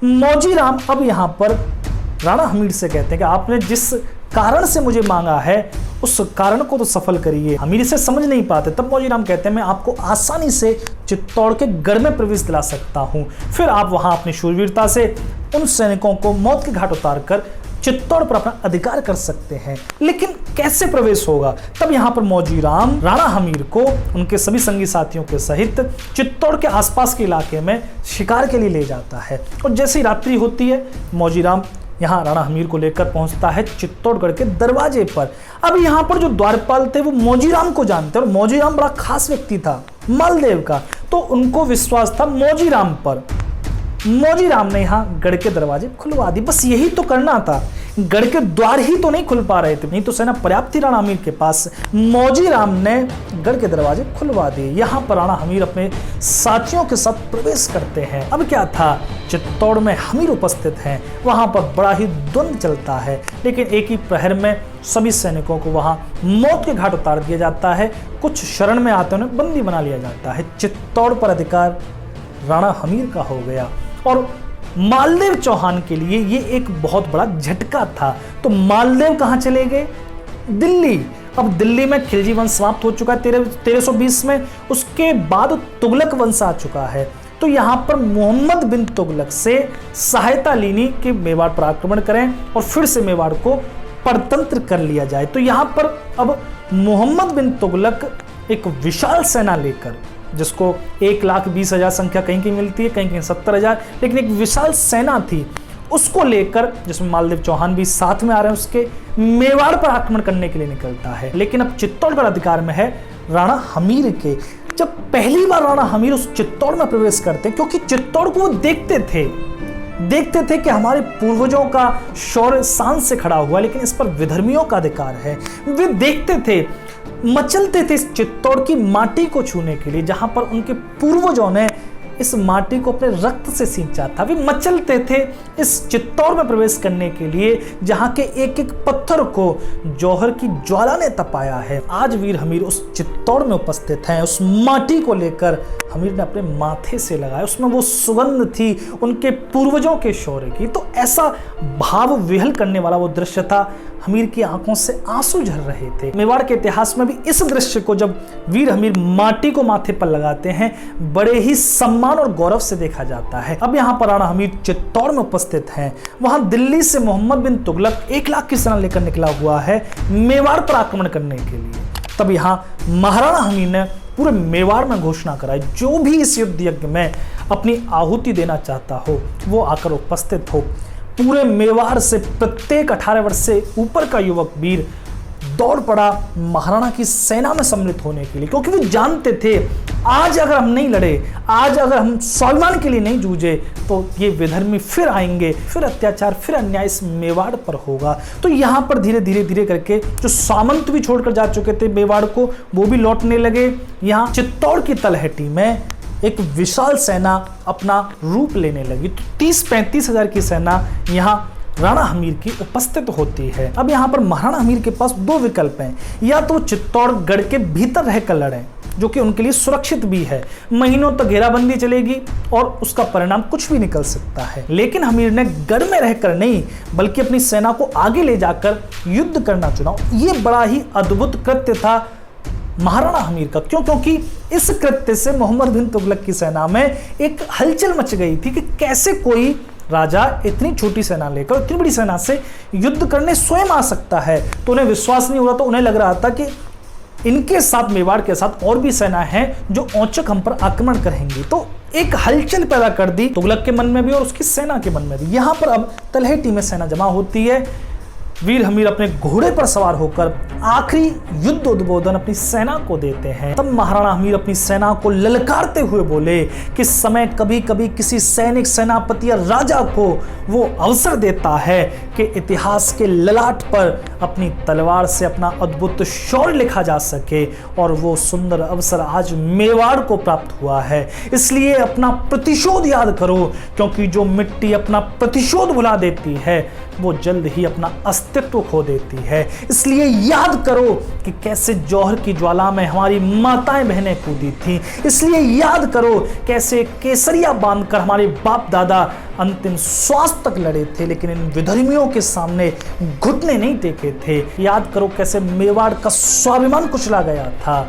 मौजी राम अब यहाँ पर राणा हमीर से कहते हैं कि आपने जिस कारण से मुझे मांगा है उस कारण को तो सफल करिए। हमीर इसे समझ नहीं पाते। तब मौजी राम कहते हैं मैं आपको आसानी से चित्तौड़ के गढ़ में प्रवेश दिला सकता हूँ। फिर आप वहाँ अपनी शूरवीरता से उन सैनिकों को मौत के घाट उतार कर चित्तौड़ पर अपना अधिकार कर सकते हैं। लेकिन कैसे प्रवेश होगा? तब यहाँ पर मौजी राम राणा हमीर को उनके सभी संगी साथियों के सहित चित्तौड़ के आसपास के इलाके में शिकार के लिए ले जाता है। और जैसे ही रात्रि होती है मौजी राम यहाँ राणा हमीर को लेकर पहुंचता है चित्तौड़गढ़ के दरवाजे पर। अब यहाँ पर जो द्वारपाल थे वो मौजी राम को जानते और मौजी राम बड़ा खास व्यक्ति था मालदेव का, तो उनको विश्वास था मौजी राम पर। मौजी राम ने यहाँ गढ़ के दरवाजे खुलवा दी। बस यही तो करना था, गढ़ के द्वार ही तो नहीं खुल पा रहे थे, नहीं तो सेना पर्याप्त थी राणा हमीर के पास। मौजी राम ने गढ़ के दरवाजे खुलवा दिए। यहाँ पर राणा हमीर अपने साथियों के साथ प्रवेश करते हैं। अब क्या था, चित्तौड़ में हमीर उपस्थित हैं, वहाँ पर बड़ा ही द्वंद्व चलता है। लेकिन एक ही प्रहर में सभी सैनिकों को वहाँ मौत के घाट उतार दिया जाता है। कुछ शरण में आते उन्हें बंदी बना लिया जाता है। चित्तौड़ पर अधिकार राणा हमीर का हो गया और मालदेव चौहान के लिए ये एक बहुत बड़ा झटका था। तो मालदेव कहाँ चले गए? दिल्ली। अब दिल्ली में खिलजी वंश समाप्त हो चुका है 1320 में। उसके बाद तुगलक वंश आ चुका है। तो यहाँ पर मोहम्मद बिन तुगलक से सहायता लेनी कि मेवाड़ पर आक्रमण करें और फिर से मेवाड़ को परतंत्र कर लिया जाए। तो यहाँ पर अब मोहम्मद बिन तुगलक एक विशाल सेना लेकर, जिसको 1,20,000 संख्या कहीं कहीं मिलती है, कहीं कहीं 70,000, लेकिन एक विशाल सेना थी, उसको लेकर, जिसमें मालदेव चौहान भी साथ में आ रहे हैं, उसके मेवाड़ पर आक्रमण करने के लिए निकलता है। लेकिन अब चित्तौड़गढ़ अधिकार में है राणा हमीर के। जब पहली बार राणा हमीर उस चित्तौड़ में प्रवेश करते, क्योंकि चित्तौड़ को वो देखते थे कि हमारे पूर्वजों का शौर्य शान से खड़ा हुआ, लेकिन इस पर विधर्मियों का अधिकार है। वे देखते थे, मचलते थे इस चित्तौड़ की माटी को छूने के लिए, जहां पर उनके पूर्वजों ने इस माटी को अपने रक्त से सींचा था। वे मचलते थे इस चित्तौड़ में प्रवेश करने के लिए, जहां के एक एक पत्थर को जौहर की ज्वाला ने तपाया है। आज वीर हमीर उस चित्तौड़ में उपस्थित हैं। उस माटी को लेकर हमीर ने अपने माथे से लगाया, उसमें वो सुगंध थी उनके पूर्वजों के शौर्य की। तो ऐसा भाव विहल करने वाला वो दृश्य था। हमीर की आंखों से आंसू झर रहे थे। मेवाड़ के इतिहास में भी इस दृश्य को जब वीर हमीर माटी को माथे पर लगाते हैं, बड़े ही सम्मान और गौरव से देखा जाता है। अब यहाँ पर राणा हमीर चित्तौड़ में उपस्थित हैं। वहां दिल्ली से मोहम्मद बिन तुगलक 1 लाख की सेना लेकर निकला हुआ है मेवाड़ पर आक्रमण करने के लिए। तब यहाँ महाराणा हमीर ने पूरे मेवाड़ में घोषणा कराई, जो भी इस युद्ध यज्ञ में अपनी आहुति देना चाहता हो वो आकर उपस्थित हो। पूरे मेवाड़ से प्रत्येक 18 वर्ष से ऊपर का युवक वीर दौड़ पड़ा महाराणा की सेना में सम्मिलित होने के लिए, क्योंकि वो जानते थे आज अगर हम नहीं लड़े, आज अगर हम स्वाभिमान के लिए नहीं जूझे, तो ये विधर्मी फिर आएंगे, फिर अत्याचार, फिर अन्याय इस मेवाड़ पर होगा। तो यहाँ पर धीरे धीरे करके जो सामंत भी छोड़कर जा चुके थे मेवाड़ को, वो भी लौटने लगे। यहाँ चित्तौड़ की तलहटी में एक विशाल सेना अपना रूप लेने लगी। तो 30-35 हजार की सेना यहाँ राणा हमीर की उपस्थित होती है। अब यहाँ पर महाराणा हमीर के पास 2 विकल्प हैं, या तो चित्तौड़गढ़ के भीतर रहकर लड़ें, जो कि उनके लिए सुरक्षित भी है, महीनों तक घेराबंदी चलेगी और उसका परिणाम कुछ भी निकल सकता है। लेकिन हमीर ने गढ़ में रहकर नहीं, बल्कि अपनी सेना को आगे ले जाकर युद्ध करना चुना। ये बड़ा ही अद्भुत कृत्य था महाराणा हमीर का। क्यों? क्योंकि इस कृत्य से मोहम्मद बिन तुगलक की सेना में एक हलचल मच गई थी कि कैसे कोई राजा इतनी छोटी सेना लेकर इतनी बड़ी सेना से युद्ध करने स्वयं आ सकता है। तो उन्हें विश्वास नहीं हो रहा, तो उन्हें लग रहा था कि इनके साथ, मेवाड़ के साथ और भी सेना है जो औचक हम पर आक्रमण करेंगी। तो एक हलचल पैदा कर दी तुगलक के मन में भी और उसकी सेना के मन में भी। यहां पर अब तलहटी में सेना जमा होती है। वीर हमीर अपने घोड़े पर सवार होकर आखिरी युद्ध उद्बोधन अपनी सेना को देते हैं। तब महाराणा हमीर अपनी सेना को ललकारते हुए बोले कि समय कभी कभी किसी सैनिक, सेनापति या राजा को वो अवसर देता है कि इतिहास के ललाट पर अपनी तलवार से अपना अद्भुत शौर्य लिखा जा सके, और वो सुंदर अवसर आज मेवाड़ को प्राप्त हुआ है। इसलिए अपना प्रतिशोध याद करो, क्योंकि जो मिट्टी अपना प्रतिशोध भुला देती है वो जल्द ही अपना अस्तित्व खो देती है। इसलिए याद करो कि कैसे जौहर की ज्वाला में हमारी माताएं बहनें कूदी थी। इसलिए याद करो कैसे केसरिया बांधकर हमारे बाप दादा अंतिम श्वास तक लड़े थे, लेकिन इन विधर्मियों के सामने घुटने नहीं टेके थे। याद करो कैसे मेवाड़ का स्वाभिमान कुचला गया था।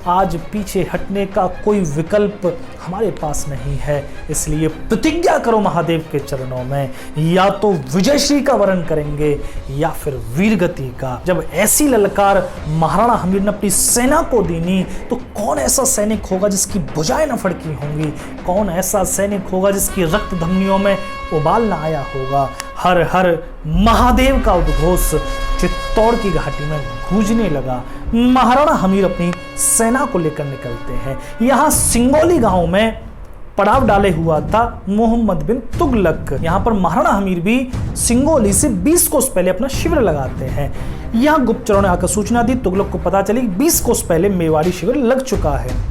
आज पीछे हटने का कोई विकल्प हमारे पास नहीं है। इसलिए प्रतिज्ञा करो महादेव के चरणों में, या तो विजयश्री का वर्ण करेंगे या फिर वीरगति का। जब ऐसी ललकार महाराणा हमीर ने अपनी सेना को दीनी, तो कौन ऐसा सैनिक होगा जिसकी भुजाएं न फड़की होंगी? कौन ऐसा सैनिक होगा जिसकी रक्त धमनियों में उबाल न आया होगा? हर हर महादेव का उद्घोष चित्तौड़ की घाटी में गूंजने लगा। महाराणा हमीर अपनी सेना को लेकर निकलते हैं। यहाँ सिंगोली गांव में पड़ाव डाले हुआ था मोहम्मद बिन तुगलक। यहाँ पर महाराणा हमीर भी सिंगोली से 20 कोस पहले अपना शिविर लगाते हैं। यहाँ गुप्तचरों ने आकर सूचना दी, तुगलक को पता चली 20 कोस पहले मेवाड़ी शिविर लग चुका है।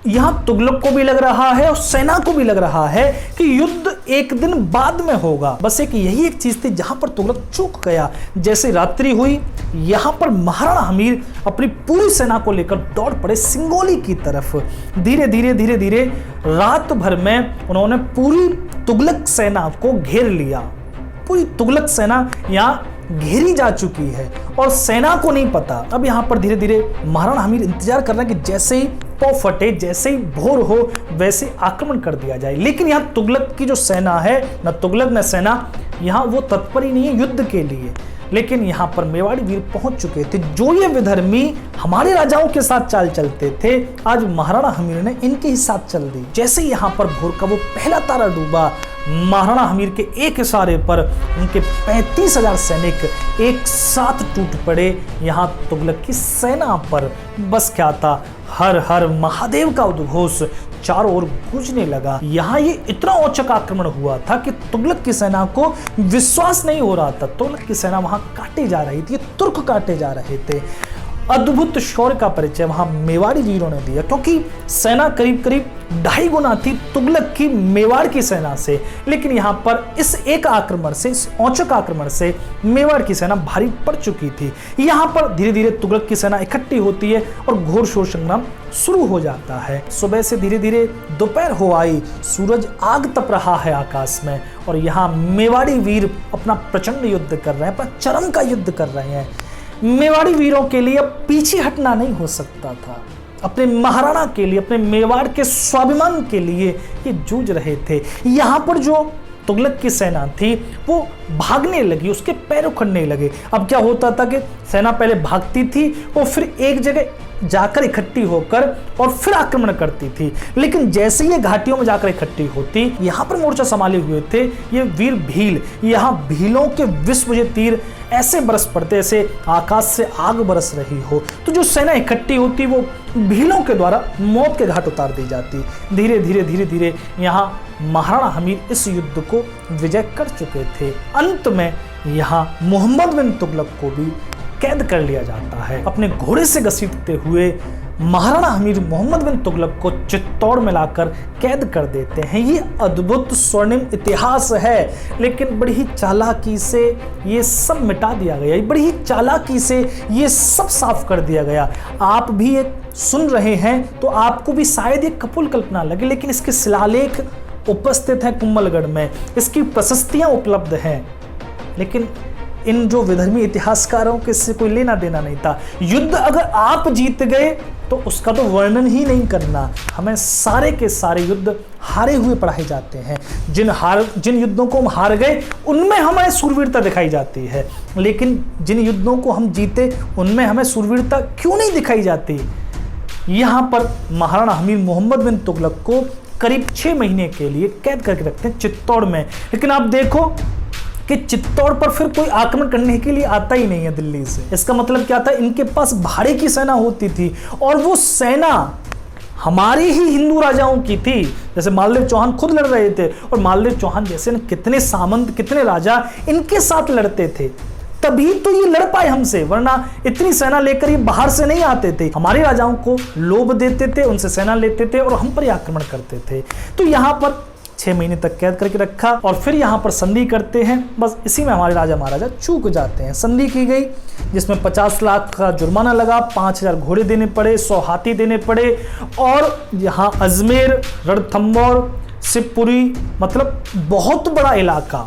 यहाँ तुगलक को भी लग रहा है और सेना को भी लग रहा है कि युद्ध एक दिन बाद में होगा। बस यही एक चीज थी जहां पर तुगलक चूक गया। जैसे रात्रि हुई, यहां पर महाराणा हमीर अपनी पूरी सेना को लेकर दौड़ पड़े सिंगोली की तरफ। धीरे धीरे रात भर में उन्होंने पूरी तुगलक सेना को घेर लिया। पूरी तुगलक सेना यहाँ घेरी जा चुकी है और सेना को नहीं पता। अब यहाँ पर धीरे धीरे महाराणा हमीर इंतजार कर रहे हैं कि जैसे ही पौ फटे, जैसे ही भोर हो, वैसे आक्रमण कर दिया जाए। लेकिन यहाँ तुगलक की जो सेना है, न तुगलक न सेना, यहाँ वो तत्पर ही नहीं है युद्ध के लिए। लेकिन यहाँ पर मेवाड़ी वीर पहुंच चुके थे। जो ये विधर्मी हमारे राजाओं के साथ चाल चलते थे, आज महाराणा हमीर ने इनके ही साथ चल दी। जैसे यहाँ पर भोर का वो पहला तारा डूबा, महाराणा हमीर के एक इशारे पर उनके 35,000 सैनिक एक साथ टूट पड़े यहाँ तुगलक की सेना पर। बस क्या था, हर हर महादेव का उद्घोष चारों ओर गूंजने लगा। यहाँ ये इतना औचक आक्रमण हुआ था कि तुगलक की सेना को विश्वास नहीं हो रहा था। तुगलक की सेना वहां काटे जा रही थी, तुर्क काटे जा रहे थे। अद्भुत शौर्य का परिचय वहां मेवाड़ी वीरों ने दिया, क्योंकि सेना करीब करीब 2.5 गुना थी तुगलक की मेवाड़ की सेना से। लेकिन यहाँ पर इस एक आक्रमण से, इस औचक आक्रमण से मेवाड़ की सेना भारी पड़ चुकी थी। यहाँ पर धीरे धीरे तुगलक की सेना इकट्ठी होती है और घोर शोर संग्राम शुरू हो जाता है। सुबह से धीरे धीरे दोपहर हो आई, सूरज आग तप रहा है आकाश में, और यहाँ मेवाड़ी वीर अपना प्रचंड युद्ध कर रहे हैं, अपना चरम का युद्ध कर रहे हैं। मेवाड़ी वीरों के लिए अब पीछे हटना नहीं हो सकता था। अपने महाराणा के लिए, अपने मेवाड़ के स्वाभिमान के लिए ये जूझ रहे थे। यहाँ पर जो तुगलक की सेना थी वो भागने लगी, उसके पैर उखड़ने लगे। अब क्या होता था कि सेना पहले भागती थी, वो फिर एक जगह जाकर इकट्ठी होकर और फिर आक्रमण करती थी। लेकिन जैसे ये घाटियों में जाकर इकट्ठी होती, यहाँ पर मोर्चा संभाले हुए थे ये वीर भील। यहाँ भीलों के विष मुझे तीर ऐसे बरस पड़ते, ऐसे आकाश से आग बरस रही हो। तो जो सेना इकट्ठी होती वो भीलों के द्वारा मौत के घाट उतार दी जाती। धीरे धीरे यहाँ महाराणा हमीर इस युद्ध को विजय कर चुके थे। अंत में यहाँ मोहम्मद बिन तुगलक को भी कैद कर लिया जाता है। अपने घोड़े से घसीटते हुए महाराणा हमीर मोहम्मद बिन तुगलक को चित्तौड़ में लाकर कैद कर देते हैं। ये अद्भुत स्वर्णिम इतिहास है, लेकिन बड़ी ही चालाकी से ये सब मिटा दिया गया, बड़ी ही चालाकी से ये सब साफ कर दिया गया। आप भी एक सुन रहे हैं तो आपको भी शायद ये कपोल कल्पना लगे, लेकिन इसके शिलालेख उपस्थित हैं कुंभलगढ़ में, इसकी प्रशस्तियां उपलब्ध हैं। लेकिन इन जो विधर्मी इतिहासकारों के से कोई लेना देना नहीं था। युद्ध अगर आप जीत गए तो उसका तो वर्णन ही नहीं करना। हमें सारे के सारे युद्ध हारे हुए पढ़ाए जाते हैं। जिन युद्धों को हम हार गए उनमें हमें सूरवीरता दिखाई जाती है, लेकिन जिन युद्धों को हम जीते उनमें हमें सूरवीरता क्यों नहीं दिखाई जाती? यहाँ पर महाराणा हमीर मोहम्मद बिन तुगलक को करीब 6 महीने के लिए कैद करके रखते हैं चित्तौड़ में। लेकिन आप देखो कि चित्तौड़ पर फिर कोई आक्रमण करने के लिए आता ही नहीं है दिल्ली से। इसका मतलब क्या था, इनके पास भाड़े की सेना होती थी, और वो सेना हमारे ही हिंदू राजाओं की थी। जैसे मालदेव चौहान खुद लड़ रहे थे, और मालदेव चौहान जैसे न कितने सामंत, कितने राजा इनके साथ लड़ते थे, तभी तो ये लड़ पाए हमसे, वरना इतनी सेना लेकर ये बाहर से नहीं आते थे। हमारे राजाओं को लोभ देते थे, उनसे सेना लेते थे और हम पर आक्रमण करते थे। तो यहाँ पर 6 महीने तक कैद करके रखा और फिर यहाँ पर संधि करते हैं। बस इसी में हमारे राजा महाराजा चूक जाते हैं। संधि की गई जिसमें 50 लाख का जुर्माना लगा, 5000 घोड़े देने पड़े, 100 हाथी देने पड़े और यहाँ अजमेर, रणथंभौर, शिवपुरी, मतलब बहुत बड़ा इलाका,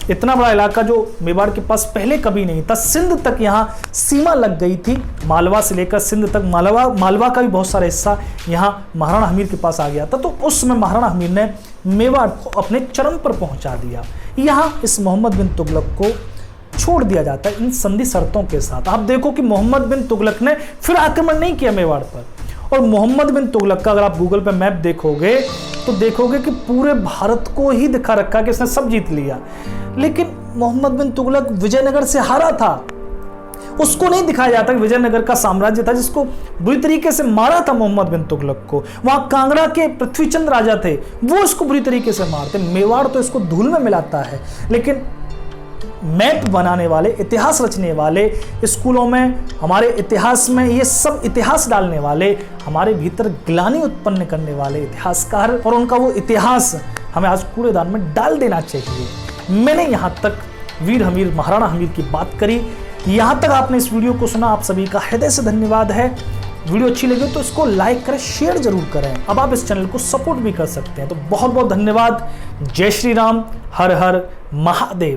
इतना बड़ा इलाका जो मेवाड़ के पास पहले कभी नहीं था। सिंध तक यहाँ सीमा लग गई थी, मालवा से लेकर सिंध तक। मालवा का भी बहुत सारा हिस्सा यहाँ महाराणा हमीर के पास आ गया था। तो उस समय महाराणा हमीर ने मेवाड़ को अपने चरम पर पहुंचा दिया। यहाँ इस मोहम्मद बिन तुगलक को छोड़ दिया जाता है इन संधि शर्तों के साथ। आप देखो कि मोहम्मद बिन तुगलक ने फिर आक्रमण नहीं किया मेवाड़ पर। और मोहम्मद बिन तुगलक का अगर आप गूगल पे मैप देखोगे तो देखोगे कि पूरे भारत को ही दिखा रखा कि इसने सब जीत लिया। लेकिन मोहम्मद बिन तुगलक विजयनगर से हारा था। उसको नहीं दिखाया जाता कि विजयनगर का साम्राज्य था जिसको बुरी तरीके से मारा था मोहम्मद बिन तुगलक को। वहां कांगड़ा के पृथ्वीचंद राजा थे, वो इसको बुरी तरीके से मारते। मेवाड़ तो इसको धूल में मिलाता है। लेकिन मैप बनाने वाले, इतिहास रचने वाले, स्कूलों में हमारे इतिहास में ये सब इतिहास डालने वाले, हमारे भीतर ग्लानि उत्पन्न करने वाले इतिहासकार, और उनका वो इतिहास हमें आज कूड़ेदान में डाल देना चाहिए। मैंने यहाँ तक वीर हमीर, महाराणा हमीर की बात करी। यहाँ तक आपने इस वीडियो को सुना, आप सभी का हृदय से धन्यवाद है। वीडियो अच्छी लगे तो इसको लाइक करें, शेयर जरूर करें। अब आप इस चैनल को सपोर्ट भी कर सकते हैं। तो बहुत बहुत धन्यवाद। जय श्री राम, हर हर महादेव।